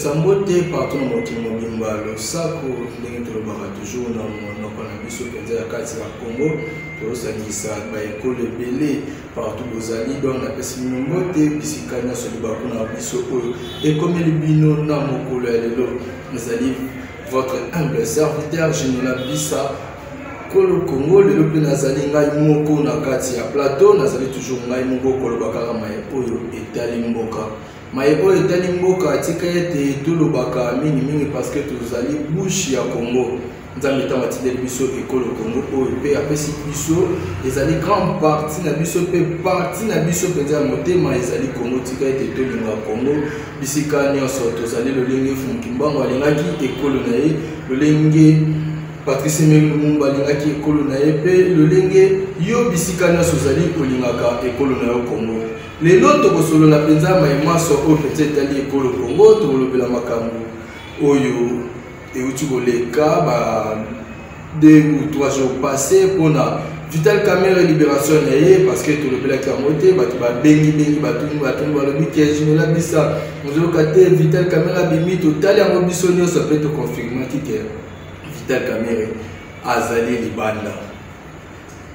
Sambote partout dans mon mobimba le sako ndenge tolobaka toujours na monoko na biso penza ya kati ya Congo tozalisa ba ekole belé partout bozali donc na pesi mbote bisika na soli bakuna biso oyo ekomeli bino na mokolo ya lelo nazali votre humble serviteur Général Bisa Kolo Congo lelo pe nazali ngai moko na kati ya plateau nazali toujours ngai moko kolobaka maye oyo etali mboka Maïbo et Talimboka, Tikaete, Tulobaka, Mini, parce que tous allez bouche à Congo. Nous avons mis Matilde Bisso et Kolo Congo, OEP, après si Bisso, les allées grande partie, n'a Bisso, partie, n'a Bisso, Penza Moté, mais les allées Congo, Tikaete, Tolinga Congo, Bissika, Nyoso, tous allez le Lengue, Funkimba, Malingaki, et Kolonae, le Lengue, Patrice Mumba, Lingaki, et Kolonae, le Lengue, Yo, Bissika, Nyoso, Zali, Olingaka, et Kolonae Congo. Les autres solo na penza maïma so o peut-être ali ekolo Congo to lobela makambo oyo et uti boleka ba 2 ou 3 jours passés pour na Vital Kamerhe libération parce que to lobela kamote ba bengi batu ba lobi ke Général Bisa nous okate Vital Kamerhe bimi total ya mobisonio ça peut te confirmer que Vital Kamerhe azali libanda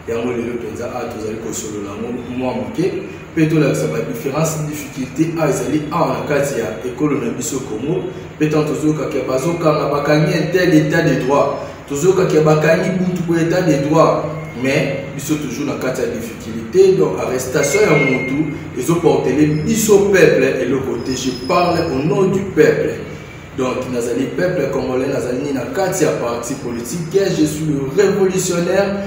yango lelo penza a tozali ko solo la moi moké Peto la différence difficulté a ezali a na kati ya ekolo na biso Congo petant tozoka ke bazoka na bakangi tel état de droit tozoka ke bakangi buntu pour état de droit mais biso toujours na kati ya difficulté donc arrestation ya mutu ezo porter biso peuple et le côté je parle au nom du peuple donc nazali peuple congolais nazali na kati ya parti politique je suis le révolutionnaire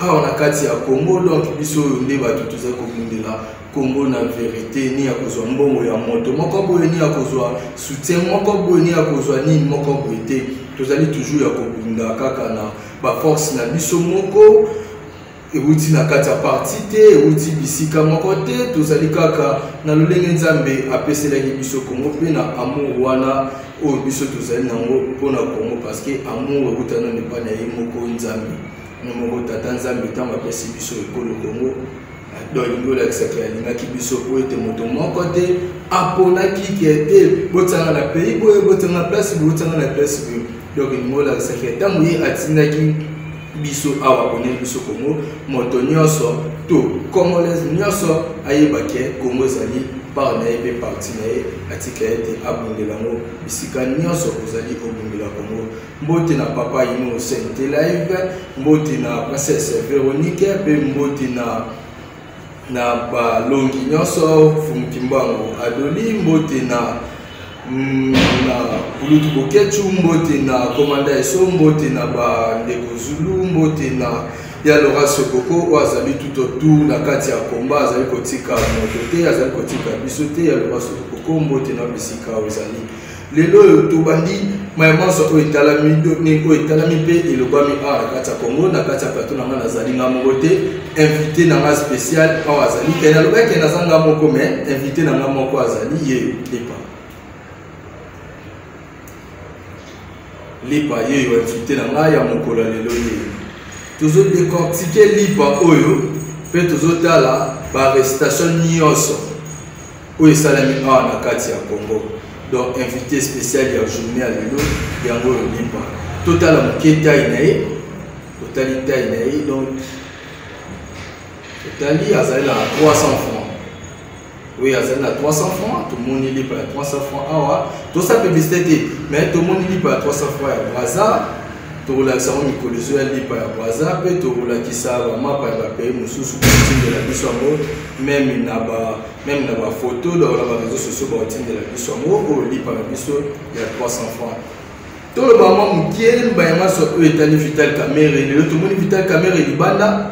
on a kati ya Congo donc biso nde bato tozali kobundela Congo na vérité ni ya kozwa mbongo ya moto moko boye ni ya kozwa soutien moko boye ni ya kozwa nini moko boye te tozali toujours ya kobunda kaka na ba force na biso moko euti na kati ya parti te euti bisika moko te tozali kaka na lolenge nzambe apeselaki biso Congo pe na amour wana oyo biso tozali nango mpona Congo parce que amour eutana nepa na ye moko nzambe nomoko tata nzambe ntango apesi biso ekolo Congo donc ngolakisaki alingaki biso po ete moto moko te aponaki ke te botanga na pays boye botanga na place boye botanga na place boye donc ngolakisaki ntango ye atindaki biso awa pone biso Congo moto nyonso to congolais nyonso ayebaki Congo ezali par na ye mpe parti na ye atika ete abundela ngo bisika nyonso ozali obundela Congo mbote na papa ino Sainte Live mbote na princesse Véronique mpe mbote na balongi nyonso Fumukimbango Adoli mbote na Bulutu Bokechu mbote na Komanda Eso mbote na Bandeko Zulu mbote na ya Laura Sokoko azali tout autour na kati ya komba azali kotika moto te azali kotika biso te ya Laura Sokoko mbote na bisika ozali lelo tobandi mayemanso oyo etalami oyo etalami mpe elobami awa na kati ya Congo na kati ya plateau na nga nazali nga moko te invité na nga spécial awa azali ke nalobaki naza nga moko mais invité na nga moko azali ye Lipa ye yo invité na nga ya mokolo lelo ye toujours décortiquer Lipa oyo pe toujours tala ba arrestation nyonso oyo salami awa na kati ya Congo donc invité spécial ya journée à lelo yango Lipa total moketa inaye total inaye donc totali azali na 300 francs oui azali na 300 francs tout le monde Lipa à 300 francs awa tout ça publicité mais tout le monde Lipa à 300 francs ya Braza tolakisa mikoliso ya Lipa ya Braza pe tolakisa ba mapa ya pays mususu de la biso yango même na ba photo dans la réseaux sociaux ba de la biso yango o Lipa ya biso ya 300 francs tolo ba mamu kiel ba yama so o etali Vital Kamerhe le to moni Vital Kamerhe libanda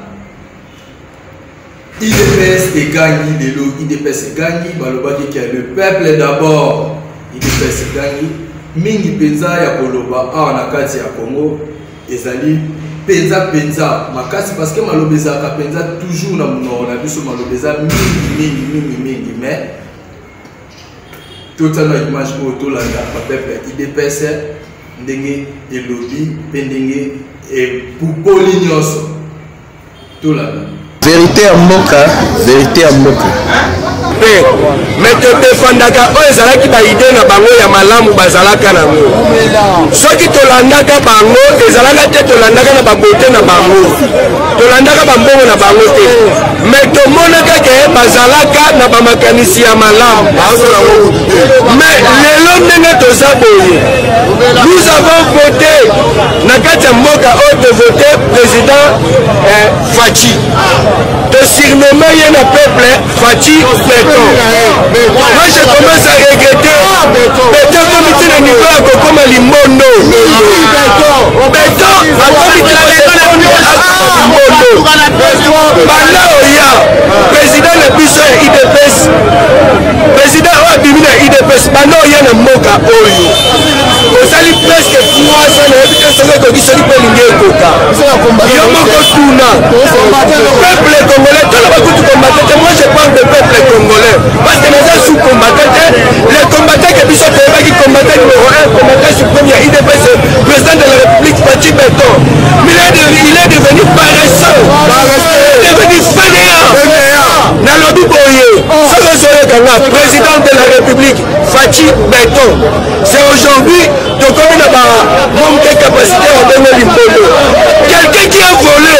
IDPS et Gangi de l'eau IDPS et Gangi balobaki que le peuple d'abord IDPS et Gangi mingi penza ya koloba awa na kati ya Congo ezali penza makasi parce que malobeza ka penza toujours na monoro na biso malobeza mingi mais total image ko tolanda ba peuple IDPS ndenge elobi pendenge e pupoli nyonso tolanda vérité à Mboka père mais te défendaka oyo ezalaki baide na bango ya malamu bazalaka nango soki tolandaka bango ezalaka te tolandaka na babote na bango tolandaka bambongo na bango te mais tomonaka ke bazalaka na bamakanisi ya malamu mais lelo ndenge toza boye nous avons voté na kati ya mboka oyo tovote président Fachi surnommé le peuple Fachi Béton. Moi je commence à regretter Béton comme il est au niveau à Kokoma Limondo. Béton a comité à Limondo. Bala Oya, président de Biso et IDPS. Président Oabimina IDPS, Bala Oya na Moka Oyo. Vous allez presque 3 ans, qui sont les Koka. Yomoko Tuna. Peuple congolais, tout le monde combattant. Moi je parle de peuple congolais. Parce que les gens sous-combattants, les combattants qui sont qui combattaient numéro 1, combattant suprême, il y a IDPS, président de la République, Fachi Béton. Mais il est devenu paresseux. Il est devenu fainéant. Nalobi Boye, président de la République, Fachi Béton. C'est aujourd'hui, donc on a manque de capacité à donner l'impondo. Quelqu'un qui a volé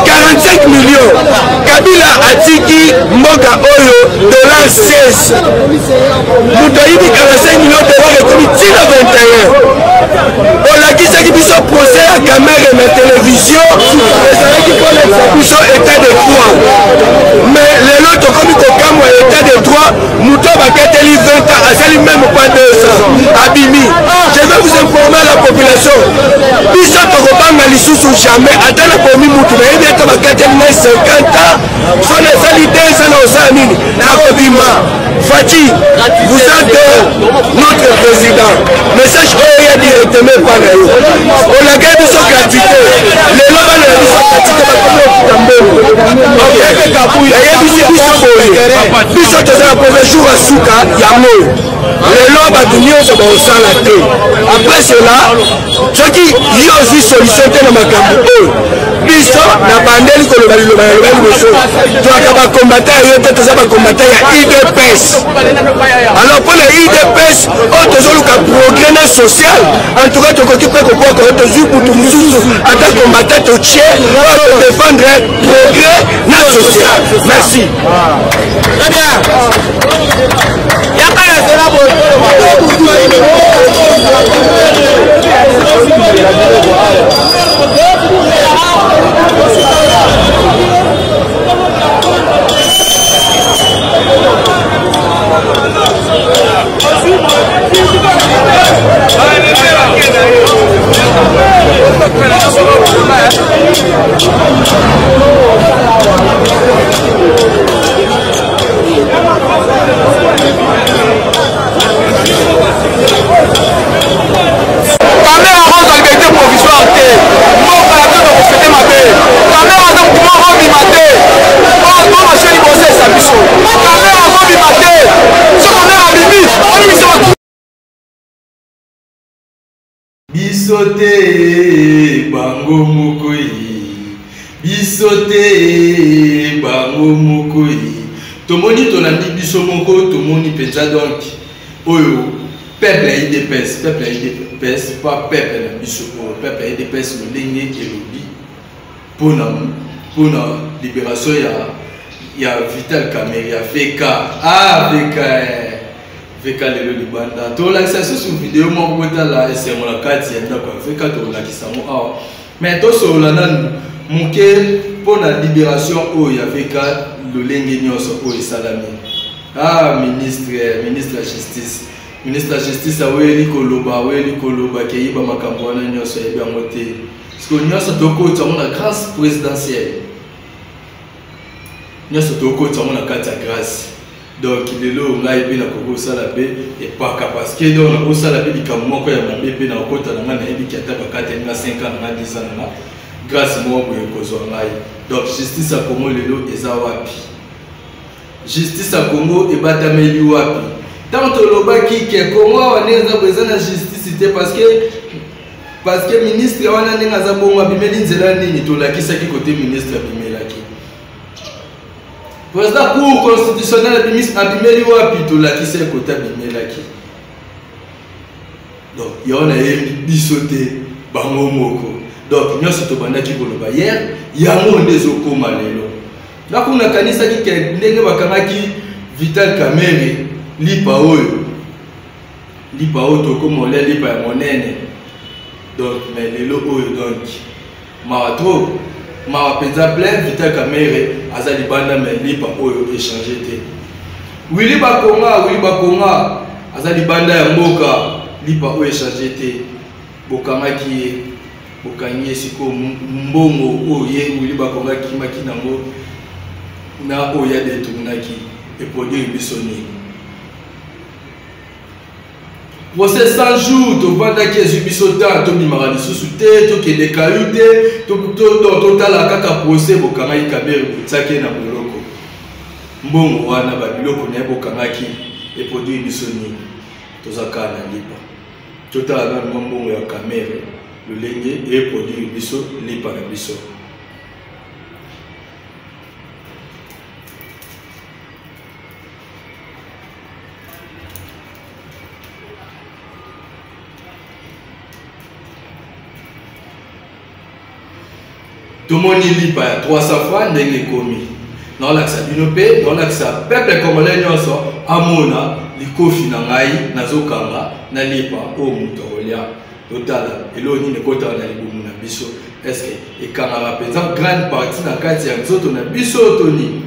45 millions, Kabila a dit Moka Oyo, $16. Moutaïdi 45 millions de dollars et comité 21. On a dit que ça procès à caméra et la télévision, les gens qui connaissent ça, état de droit. Mais les autres, comme ils ont état de droit, Mouton va quitter les 20 ans, à celle même pas 2 ans. Abimi, je vais vous informer la population. Bissot Robanga Lissoussou jamais, attends la commis Mouton, mais il y a 50 ans, son égalité, c'est nos amis. Fachi, vous êtes notre président. Message OEA directement par nous. On a gagné son gratuité. Les lois de la gratuité, après cela, ce qui y a aussi solution dans ma campagne. Biso na bandeli ko lobali moso to akaba combattre yo te tozaba combattre ya IDPS. Alors pour les IDPS on tozoluka progrès social en tout cas tokoki pe ko ko tozu pour tout mususu ata combattre to tché pour défendre progrès na social. Merci. Très bien. Ya kana sera bo. Bisote bango mokoi, bisote bango mokoi. Tomoni tolandi biso moko, tomoni penza donc. Oyo, peuple a IDPS, peuple a IDPS, pas peuple na biso, peuple a IDPS le lenge elobi. Pour la libération ya Vital Kamerhe ya VK. Ah VK lelo libanda to la sur vidéo mo bota la c'est mon kati ya ndako VK to la kisamo awa mais to so la nan muke pour la libération o ya VK lolenge nyoso o salami. Ah ministre la justice aweli koloba ke yiba makambo na nyoso ya bien moté parce que nyoso to ko tamo na grâce présidentielle nyoso to ko tamo na kati ya grâce. Donc il est là où là il a salabe et pas parce que donc on salabe il comme moi quand il m'a bébé dans côté dans ma naïbi qui a tapé 5 ans dans 10 ans grâce moi pour cause donc justice à Congo les lots et zawapi justice à Congo et batameli wapi tant que loba qui comment on est dans besoin de justice c'était parce que ministre on a n'est pas bon abimeli nzela nini to la qui ça qui côté ministre abimela qui président cour constitutionnel abimeli wapi tolakisa ekota abimelaki. Donc il y a un bisoté bango moko. Donc nyonso tobandaki koloba hier yango ndezokoma lelo. Donc on a kanisa ki ndenge bakangaki Vital Kamerhe lipa oyo tokoma ole lipa ya monene. Donc mais lelo oyo donc maratro ma penza plein Vital Kamerhe azali banda mais lipa oyo échanger te. Willy Bakonga azali banda ya mboka lipa oyo échanger te. Bokamaki bokangi siko mbongo oye Willy Bakonga kimaki nango na oya detunaki et produire bisoni. Procès 100 jours, tu vas dire que tu as tu bimara lisusu te, tu ke de kayute, total kaka procès bokanga ikabere tsake na boloko. Mbongo wana ba biloko na bokangaki et produire bisoni. Tozaka na lipa. Total na mbongo ya Kamerhe, le lenge et produire biso lipa na biso. Tout le monde lipa ya 300 francs ndenge komi. Non laksa binope, non laksa peuple congolais nyonso amona likofi na ngai nazokanga na lipa o muto olia. Totala eloni ne kota na libumu na biso. Est-ce que ekanga ma penza grande partie na kati ya nzoto na biso toni.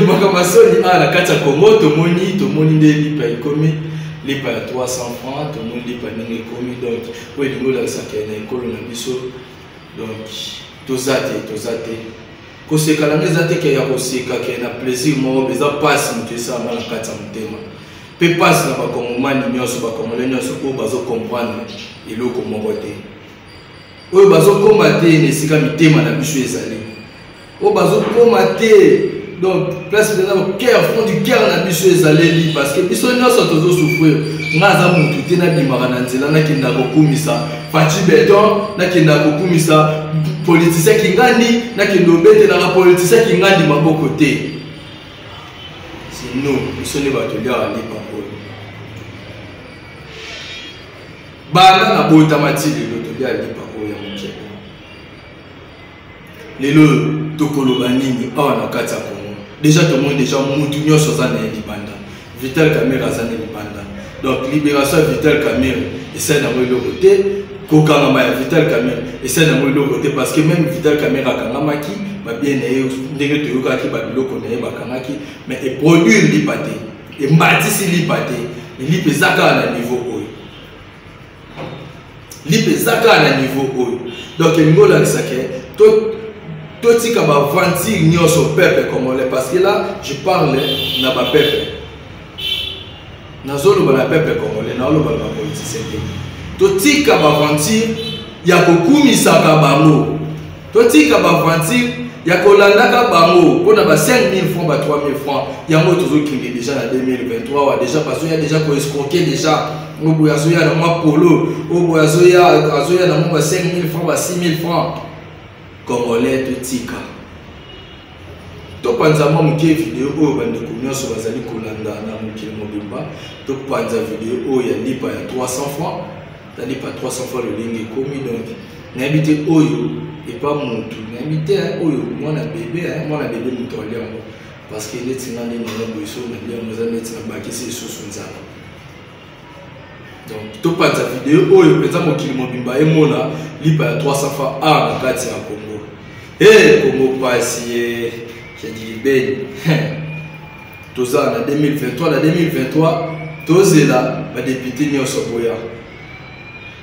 Makamasoni la kata Congo tomoni nde lipa ikomi lipa ya 300 francs tomoni lipa ndenge ikomi donc oui lingola sakena ekolo na biso donc tozate koseka na ngezate ke ya koseka ke na plaisir mo beza passe mutesa na kata mutema pe passe na bakongomani nyonso bakongolais nyonso ko bazo comprendre eloko moko te oyo bazo komate nesika mitema na biso ezali o bazo komate. Donc, place de le cœur, fond du cœur, on a biso ezaleli parce que biso nyonso tozo souffrir. Ngaza mutu te na bimaka na nzela na kenda kokumisa Fachi Beton na kenda kokumisa politicien kingandi na kendo bete na politicien kingandi maboko te. C'est nous, biso ne bato lia ali pako. Bana na bota matili lo to lia ali pako ya mukeko. Lelo tokoloba nini awa na kati ya Congo. Déjà tout le monde déjà mutu nyonso za na libanda. Vital Kamerhe za na libanda. Donc libération Vital Kamerhe essaie d'avoir le côté kokanga ya Vital Kamerhe essaie d'avoir le côté parce que même Vital Kamerhe akangamaki ba bien ndenge to yokaki ba biloko na bakangaki mais et produire lipate et mbatisi lipate lipe zaka na niveau oyo. Lipe zaka na niveau oyo. Donc ngola kisake totika ba vantir nyonso peuple congolais parce que là je parle na ba peuple nazolo ba peuple congolais na lo ba politicien totika ba vantir ya kokumisa ka bango totika ba vantir ya kolanda ka bango pona ba 5000 francs ba 3000 francs yango tozo kinde déjà na 2023 wa déjà parce qu'il y a déjà ko escroquer déjà obo ya zoya na moi polo obo ya zoya na moi 5000 francs ba 6000 francs Congolais totika to panza mo muke video oyo bande kunyoso bazali kolanda na mukile mobimba to panza video oyo ya lipa ya 300 francs ta lipa 300 francs le lingi komi donc n'habite oyo et pas mutu n'habite oyo mwana bébé mutu aliango parce que neti ngani na boiso na lia moza neti na bakisi susu nzala. Donc to panza video oyo penza mukile mobimba emona lipa ya 300 francs na kati ya Congo. Congo passe j'ai dit ben toza na 2023 tozela ba député nyonso boya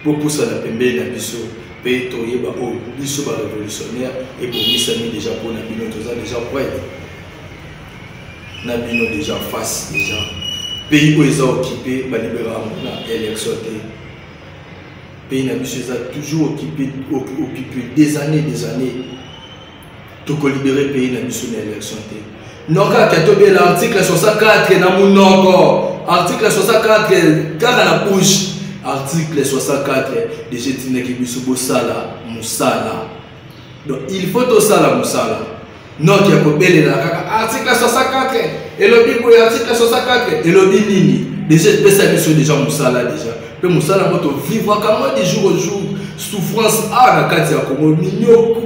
pour pousser la pembe na biso pe toyeba o biso ba révolutionnaire et pour misami déjà pour na bino toza déjà prêt na bino déjà face déjà pays où ils ont occupé ba libéra na élection té pays na biso toujours occupé des années tout libérer pays na biso na élection té. Non ka to be l'article 64 na munoko article 64 kaka na bouche article 64 déjà tineki biso bosala musala. Donc il faut tout ça la musala. Non qui a kobele la kaka article 64 et le bibo article 64 et le nini déjà pesa biso déjà musala déjà. Pe musala moto vivre comme de jour au jour souffrance à la kati ya Congo minyo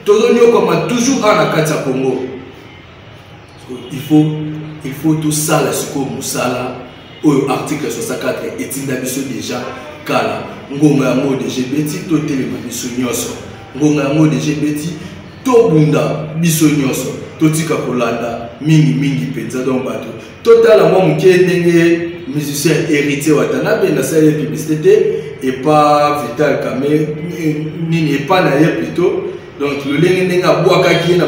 tozonyo comme toujours à la kati ya Congo. Il faut tout ça là ce que musala au article 64 et tinda biso déjà kala ngonga mo de GBT to telema biso nyoso ngonga mo de GBT to bunda biso nyoso to tika kolanda mingi penza donc bato total mo mukendenge musicien héritier watana be na salle publicité et pas Vital Kamé nini et pas naie plutôt donc le lenga boaka ki na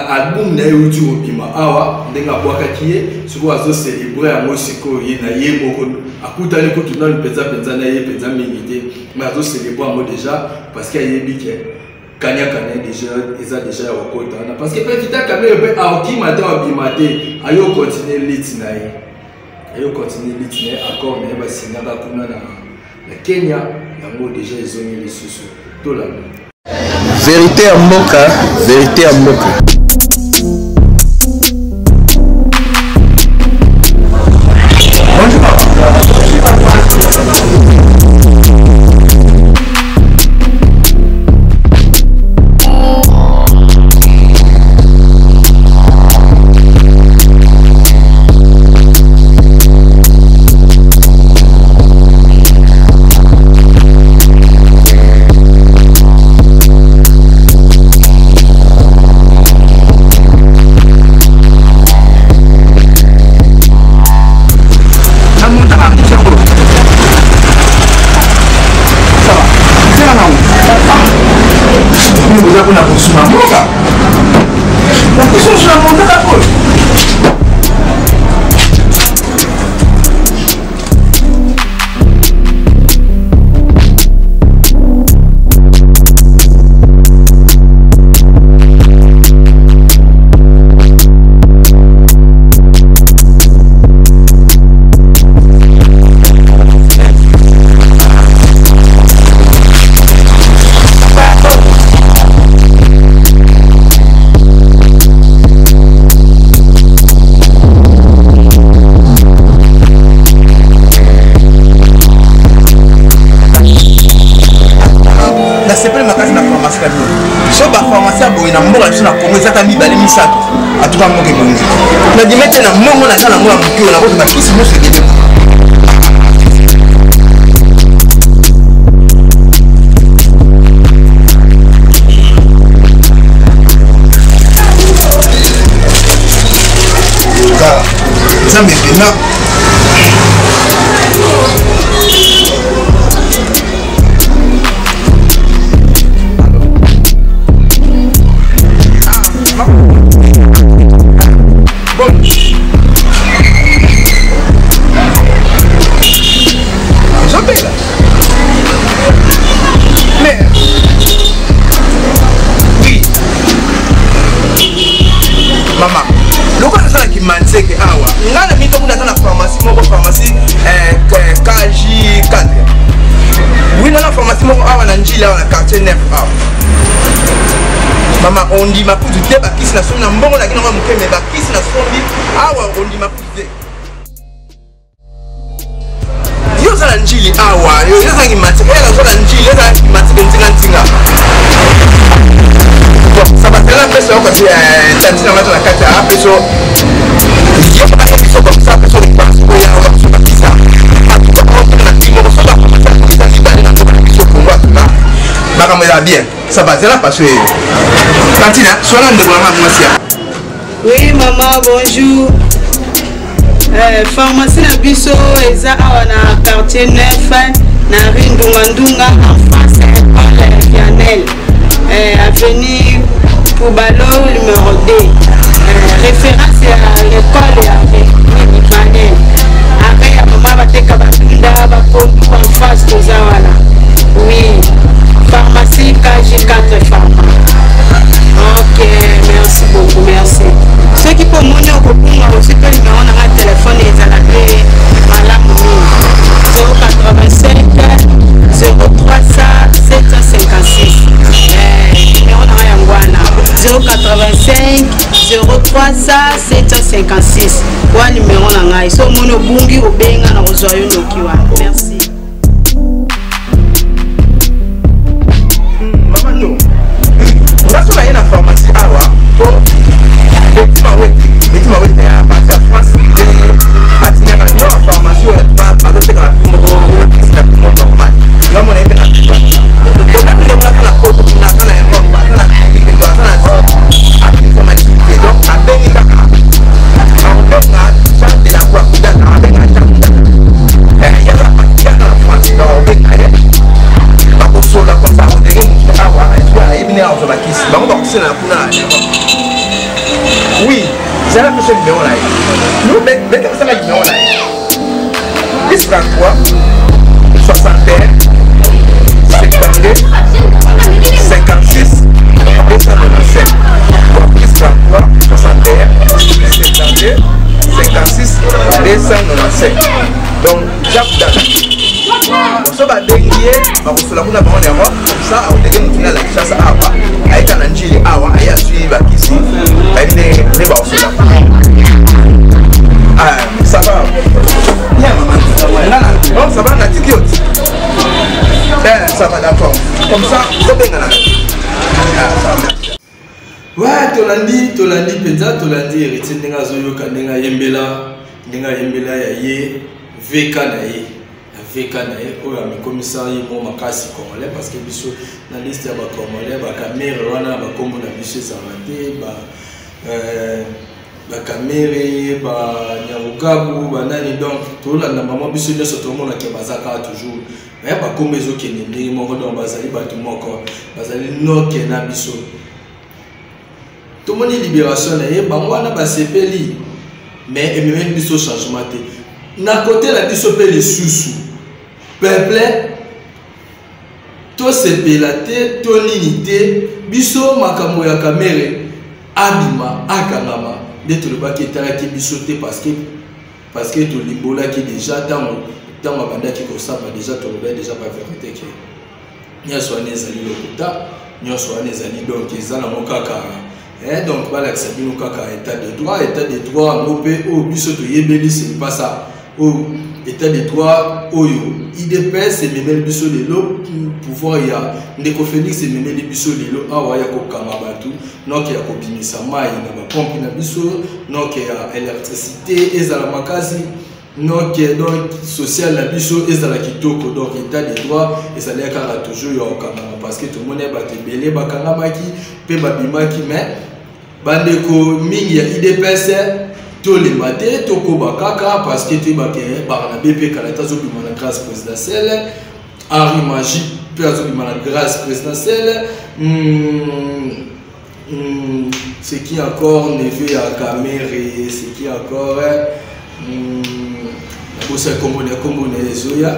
album na yuti obima awa ndenga boaka ki siko azo célébrer a mosiko ye na ye moko akutani ko tuna penza na ye penza mingi mais azo célébrer mo déjà parce qu'il y a bike kanya déjà déjà wakota parce que peut Vital Kamé peut aoki matin obima te ayo continuer lit na ye ayo continuer lit na encore mais ba sinaka kuna na Kenya yango déjà ezongi lisusu to la vérité à Moka, vérité à Moka. Maman, on dit ma pousse de bakis na son mbongo la kinoma muke me bakis na son bi awa on dit ma pousse de yo za njili awa yo za ngi matike la zo njili za ngi matike nzinga bon ça va faire peso ko ti tantina mato na kata peso yo ba episo comme ça peso de passe ko ya wa so bakisa na timo so ba ko ta ni ba na ko peso ko wa na baka me la bien ça va c'est là parce que Tantina, sois là de oui maman bonjour pharmacie na biso eza awa na quartier 9 na rue Ndunga en face à Vianel avenue Poubalo numéro 2 référence à l'école ya Vianel après ya maman bateka batunda bakomi en face toza wana oui pharmacie KG4 pharma. Ok, merci beaucoup, merci. Ceux qui peuvent monter au coupon, aussi que le numéro de téléphone est à la 56 wa numéro na ngai so mono bungi obenga na ozwa yo noki wa merci Maman no on a une pharmacie awa pour effectivement oui ya parce que France atina na no pharmacie pas pas de la c'est normal là mon est na on a la photo na na donc avec de la voix il y a la France dans so la comme ça on est awa et bien on va kiss donc c'est la kuna oui c'est la personne numéro là nous mais comme ça la numéro là 10 33 61 52 56 297 10 33 61 52 56 297 donc Jacques dans so ba dengiye ba kusula kuna ba on erreur comme ça on dégage nous la chasse awa aika na njili awa aya suiva kisi ba ne ba kusula ça va bien maman non ça va na tikiote ça va d'accord comme ça so benga na ouais tolandi penza tolandi héritier ndenga zoyoka ndenga yembela ya ye vk na ye oyo amikomisa ye mo makasi congolais parce que biso na liste ya bacongolais bakamere wana bakombo na biso ezala te bakamere banyarugabu banani donc tolanda mama biso nyonso tomonake baza kaka toujours me bakombo ezokende ndenge moko donc bazali bato moko bazali noke na biso tomoni libération na ye bango wana basepeli mais ememeli biso changement te na côté la biso mpe lisusu peuple tosepela te tonini te biso makambo ya kamere abima akangama nde tolobaki etalaki biso te parce que tolimbolaki déjà ntango abandaki kosamba déjà tolobaki déjà pa vérité ke nyonso wana ezali lokuta nyonso wana ezali donc eza nango kaka donc balakisa bino kaka état de droit yango mpe oyo biso toyebeli c'est pas ça oyo état de droit oyo IDPS ememeli biso lelo pouvoir ya ndeko Félix ememeli biso lelo awa ya kokanga bato noke ya kobimisa mai na bapompe na biso noke ya électricité ezala makasi noke donc social na biso ezala kitoko donc état de droit ezali kaka toujours ya kokangama parce que tomoni bato ebele bakangamaki mpe babimaki mais bandeko mingi ya IDPS tolemba te tokoba kaka parce que toyebake bana BP kala tazobima na grâce présidentielle Henri Magie mpe azobima na grâce présidentielle ce qui encore neve ya Kamere ce qui encore bosa kombo na ezoya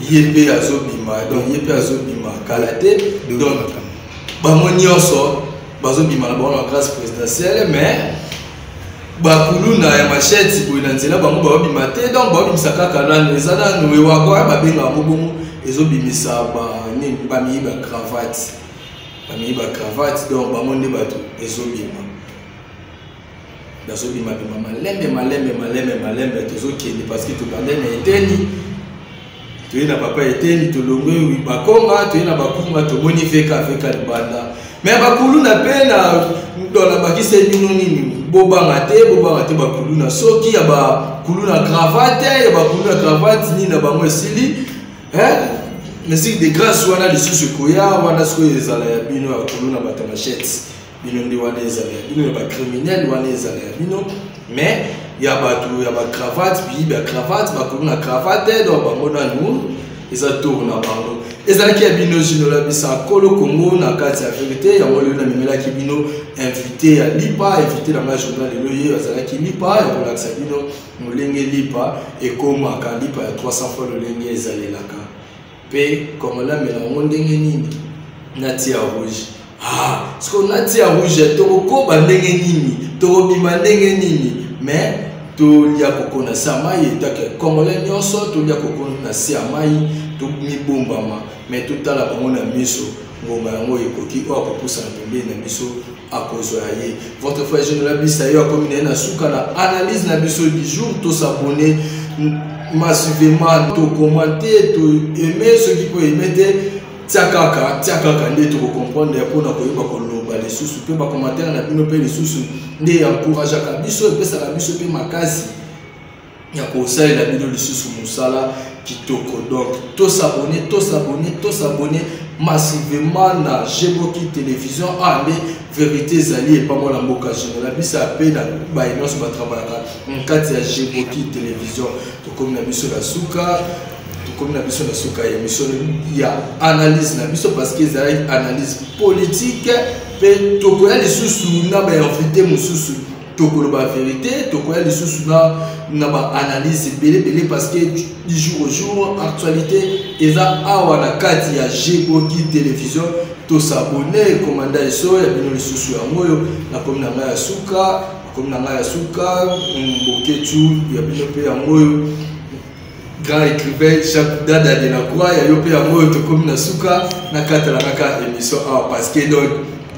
ye mpe azobima donc ye mpe azobima kala te donc bango nyonso bazobima na bango na grâce présidentielle mais bakuluna ya machette boye na nzela bango babima te donc babimisa kaka nano eza nano ewako ya babenga yango bongo ezobimisa bamiyiba cravate donc bango nde bato ezobima malembe tozokende parce que tobande na eteni toye na papa eteni tolongwe bakonga toye na bakunga tomoni veka libanda mais bakuluna mpe na dola bakisa bino nini bobanga te bakuluna soki ya bakuluna cravate nini na bango esili musique de grâce wana lisusu ekoya wana sikoyo ezala ya bino ya kuluna bato machete bino nde wana ezala ya bino ya bacriminel wana ezala ya bino mais ya bato ya bacravate biyibi ya cravate bakuluna cravate donc bango nanu eza tour na bango ezalaki ya bino jinola bisa kolo Congo na kati ya vérité yango lelo namemelaki bino invité ya lipa invité na ma journal lelo ye azalaki lipa ya kolakisa bino molenge lipa ekomaka lipa ya 300 fois lolenge ezalelaka mpe komolamela yango ndenge nini nati ya rouge siko nati ya rouge tokokoba ndenge nini tokobima ndenge nini mais tolia kokona se ya mai etake congolais nyonso tolia kokona se ya mai tomibombama mais totala bango na miso ngonga yango ekoki oyo akopusana pembeni na biso akozwa ye. Votre frère Général Bisayo a commis na suka na analyse na biso du jour. To s'abonner massivement, to commenter, to aimer ceux qui peuvent aimer. Tiakaka nde to comprendre pour na koyeba koloba les sous pe ba commentaire na bino pe les sous nde encourage ka biso pe ça la biso pe makasi ya ko sala la bino les sous musala kitoko. Donc to s'abonner massivement na Jeboki télévision ande vérité zali et pas moi la mboka Général Bisa pe na ba inonso ba travailler en cas ya Jeboki télévision to comme na biso la suka. Comme la mission de Souka, il y a analyse na biso parce que ça une analyse politique pe tokoya les sous na ba invité mususu tokolo ba vérité tokoya les sous na ba analyse belé parce que du jour au jour actualité eza awa na kati ya Jeboki télévision to s'abonner commander so ya bino les sous ya moyo na comme na ya Souka mboketu ya bino pe ya moyo grand écrivain Jacques Dada de la Croix ya yo pe ya moyo to comme na suka na katala naka émission parce que donc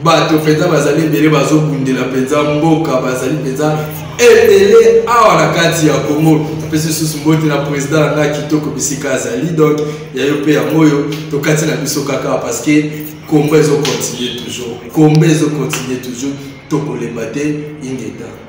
bato penza bazali belé bazo bundela penza mboka bazali penza ebele awa na kati ya Congo pese sous mbote na président na kitoko bisika azali donc ya yo pe ya moyo to kati na biso kaka parce que combat zo continuer toujours to ko le battre ingeta.